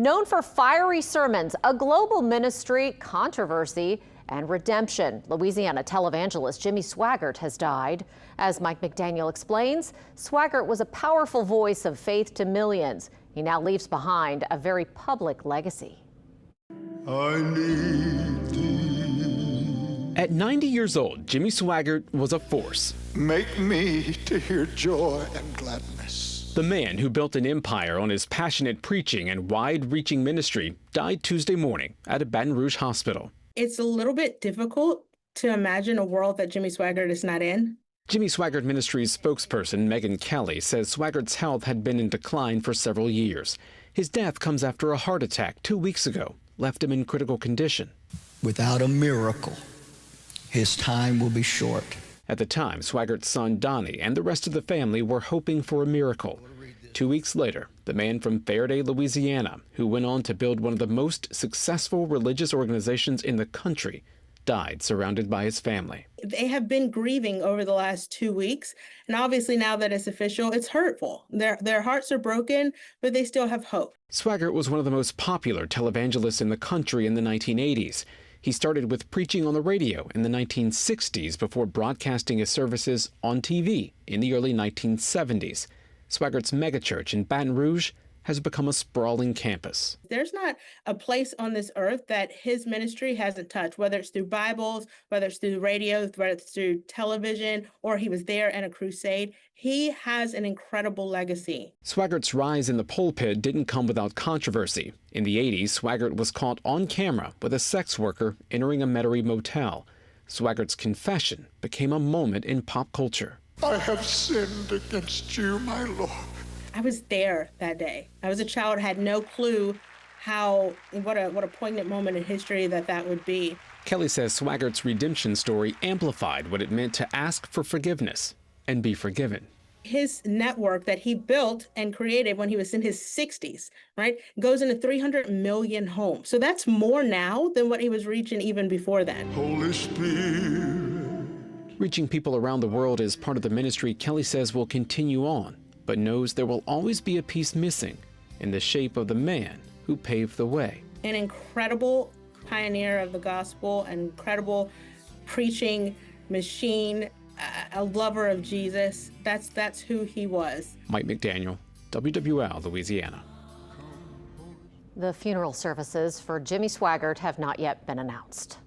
Known for fiery sermons, a global ministry, controversy, and redemption, Louisiana televangelist Jimmy Swaggart has died. As Mike McDaniel explains, Swaggart was a powerful voice of faith to millions. He now leaves behind a very public legacy. I need thee. At 90 years old, Jimmy Swaggart was a force. Make me to hear joy and gladness. The man who built an empire on his passionate preaching and wide-reaching ministry died Tuesday morning at a Baton Rouge hospital. It's a little bit difficult to imagine a world that Jimmy Swaggart is not in. Jimmy Swaggart Ministries spokesperson Megan Kelly says Swaggart's health had been in decline for several years. His death comes after a heart attack 2 weeks ago left him in critical condition. Without a miracle, his time will be short. At the time, Swaggart's son Donnie and the rest of the family were hoping for a miracle. 2 weeks later, the man from Faraday, Louisiana, who went on to build one of the most successful religious organizations in the country, died surrounded by his family. They have been grieving over the last 2 weeks, and obviously now that it's official, it's hurtful. Their hearts are broken, but they still have hope. Swaggart was one of the most popular televangelists in the country in the 1980s. He started with preaching on the radio in the 1960s before broadcasting his services on TV in the early 1970s. Swaggart's megachurch in Baton Rouge has become a sprawling campus. There's not a place on this earth that his ministry hasn't touched, whether it's through Bibles, whether it's through radio, whether it's through television, or he was there in a crusade. He has an incredible legacy. Swaggart's rise in the pulpit didn't come without controversy. In the 80s, Swaggart was caught on camera with a sex worker entering a Metairie motel. Swaggart's confession became a moment in pop culture. I have sinned against you, my Lord. I was there that day. I was a child, had no clue what a poignant moment in history that would be. Kelly says Swaggart's redemption story amplified what it meant to ask for forgiveness and be forgiven. His network that he built and created when he was in his 60s, right, goes into 300 million homes. So that's more now than what he was reaching even before that. Holy Spirit. Reaching people around the world is part of the ministry Kelly says will continue on, but knows there will always be a piece missing in the shape of the man who paved the way. An incredible pioneer of the gospel, an incredible preaching machine, a lover of Jesus. That's who he was. Mike McDaniel, WWL, Louisiana. The funeral services for Jimmy Swaggart have not yet been announced.